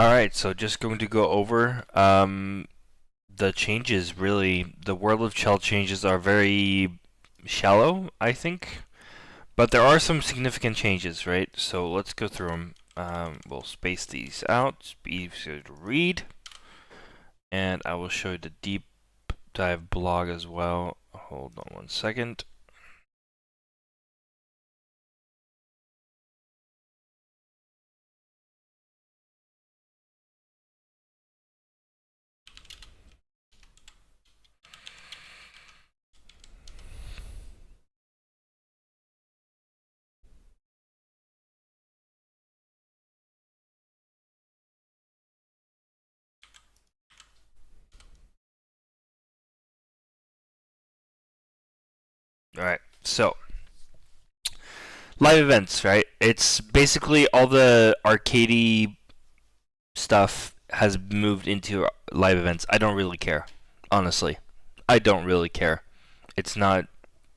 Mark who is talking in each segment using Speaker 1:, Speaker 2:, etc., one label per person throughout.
Speaker 1: Alright, so just going to go over the changes. Really, the World of Chel changes are very shallow, I think. But there are some significant changes, right? So let's go through them. We'll space these out, be easier to read. And I will show you the deep dive blog as well. Hold on one second. Alright, so live events, right? It's basically all the arcadey stuff has moved into live events. I don't really care, honestly. I don't really care. It's not.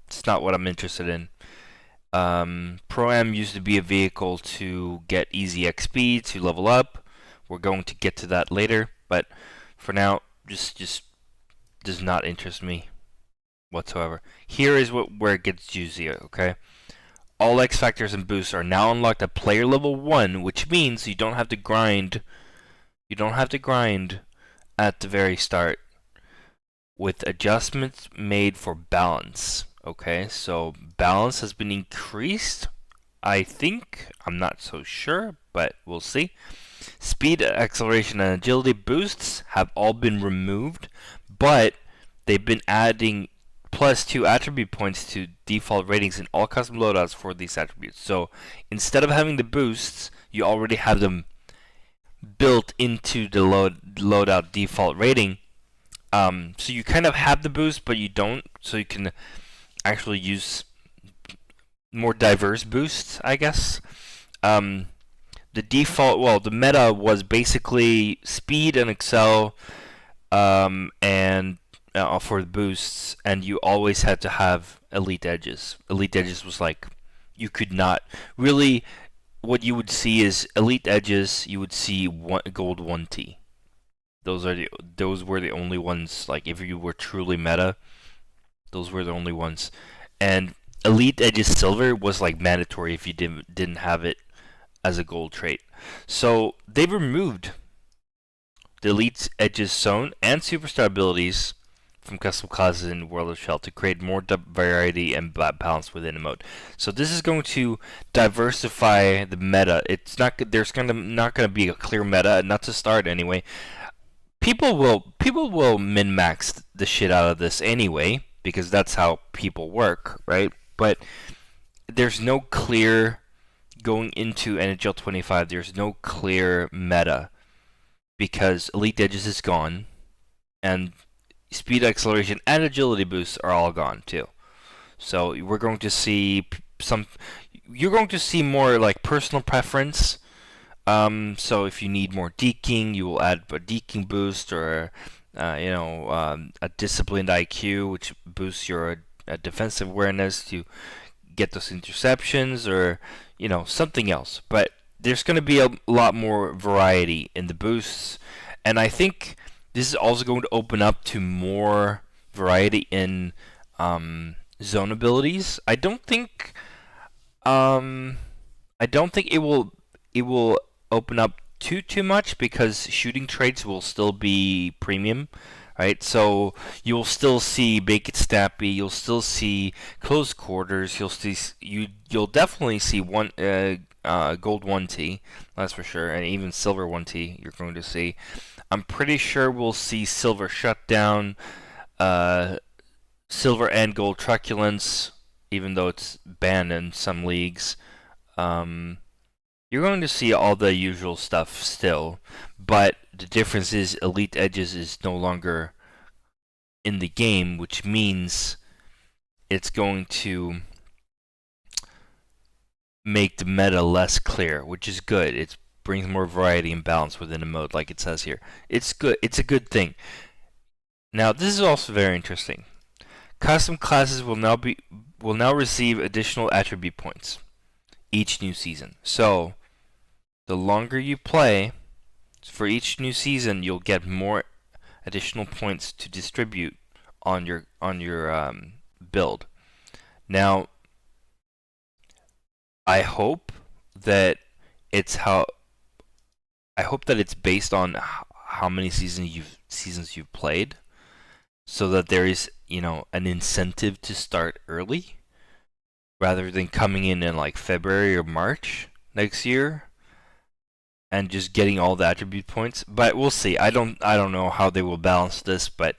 Speaker 1: It's not what I'm interested in. Pro-Am used to be a vehicle to get easy XP to level up. We're going to get to that later, but for now, just does not interest me whatsoever. Here is where it gets juicier. Okay, all X factors and boosts are now unlocked at player level 1, which means you don't have to grind. You don't have to grind at the very start, with adjustments made for balance. Okay, so balance has been increased, I think. I'm not so sure, but we'll see. Speed, acceleration, and agility boosts have all been removed, but they've been adding +2 attribute points to default ratings in all custom loadouts for these attributes. So instead of having the boosts, you already have them built into the loadout default rating. So you kind of have the boost, but you don't. So you can actually use more diverse boosts, I guess. The default, well, the meta was basically speed and excel, and for the boosts, and you always had to have elite edges. Elite edges was like you could not really. What you would see is elite edges. You would see gold 1T. Those were the only ones. Like if you were truly meta, those were the only ones. And elite edges silver was like mandatory if you didn't have it as a gold trait. So they've removed the elite edges zone and superstar abilities from custom classes in World of Chel to create more variety and balance within a mode. So this is going to diversify the meta. It's not there's not going to be a clear meta, not to start anyway. People will min max the shit out of this anyway because that's how people work, right? But there's no clear going into NHL 25. There's no clear meta because Elite Edges is gone, and speed, acceleration, and agility boosts are all gone too. So we're going to see some. You're going to see more like personal preference. So if you need more deking, you will add a deking boost or a disciplined IQ, which boosts your defensive awareness to get those interceptions, or something else. But there's going to be a lot more variety in the boosts, and I think this is also going to open up to more variety in zone abilities. I don't think it will open up too much because shooting traits will still be premium, right? So you'll still see Bake It Snappy, you'll still see close quarters, you'll definitely see gold 1T, that's for sure, and even silver 1T you're going to see. I'm pretty sure we'll see silver shutdown, silver and gold truculence, even though it's banned in some leagues. You're going to see all the usual stuff still, but the difference is Elite Edges is no longer in the game, which means it's going to make the meta less clear, which is good. It brings more variety and balance within a mode, like it says here. It's good. It's a good thing. Now, this is also very interesting. Custom classes will now receive additional attribute points each new season. So the longer you play, For each new season, you'll get more additional points to distribute on your build. Now, I hope that it's how I hope that it's based on how many seasons you've played, so that there is an incentive to start early rather than coming in like February or March next year and just getting all the attribute points. But we'll see. I don't know how they will balance this, but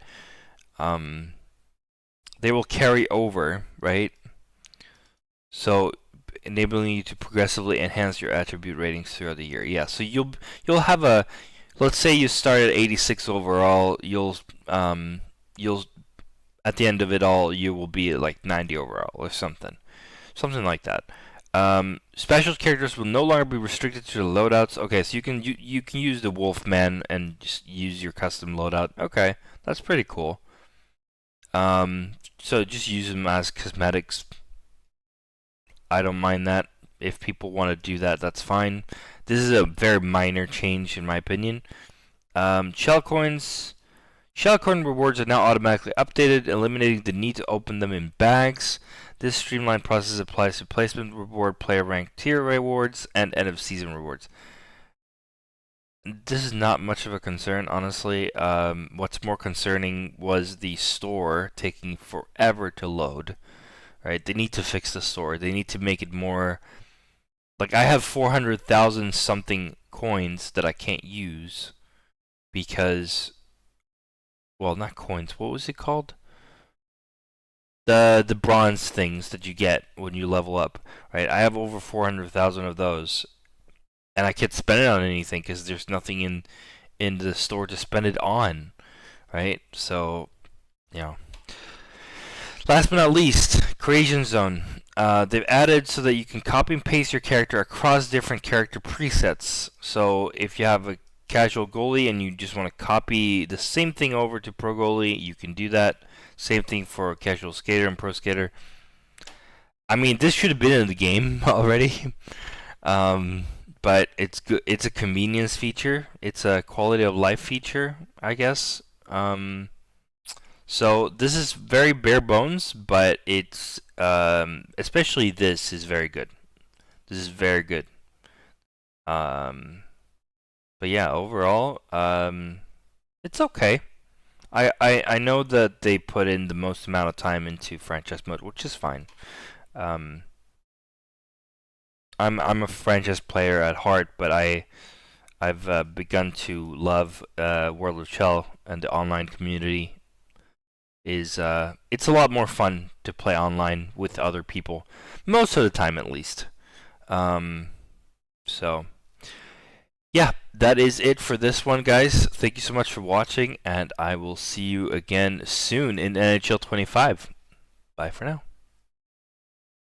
Speaker 1: they will carry over, right? So enabling you to progressively enhance your attribute ratings throughout the year. Yeah, so you'll have a, let's say you start at 86 overall, you'll at the end of it all you will be at like 90 overall or something like that. Special characters will no longer be restricted to the loadouts. Okay, so you can use the Wolfman and just use your custom loadout. Okay, that's pretty cool. So just use them as cosmetics. I don't mind that. If people want to do that, that's fine. This is a very minor change in my opinion. Shell coins. Shell coin rewards are now automatically updated, eliminating the need to open them in bags. This streamlined process applies to placement reward, player rank tier rewards, and end of season rewards. This is not much of a concern, honestly. What's more concerning was the store taking forever to load. Right? They need to fix the store. They need to make it more. Like, I have 400,000 something coins that I can't use because, well, not coins. What was it called? The bronze things that you get when you level up, right? I have over 400,000 of those, and I can't spend it on anything because there's nothing in the store to spend it on, right? So, last but not least, Creation Zone. They've added so that you can copy and paste your character across different character presets. So if you have a casual goalie and you just want to copy the same thing over to pro goalie, you can do that. Same thing for casual skater and pro skater. I mean, this should have been in the game already, but it's good. It's a convenience feature. It's a quality of life feature, I guess. So this is very bare bones, but it's especially this is very good. This is very good. But yeah, overall, it's okay. I know that they put in the most amount of time into franchise mode, which is fine. I'm a franchise player at heart, but I've begun to love World of Chel and the online community. It's a lot more fun to play online with other people, most of the time at least. So yeah, that is it for this one, guys. Thank you so much for watching, and I will see you again soon in NHL 25. Bye for now.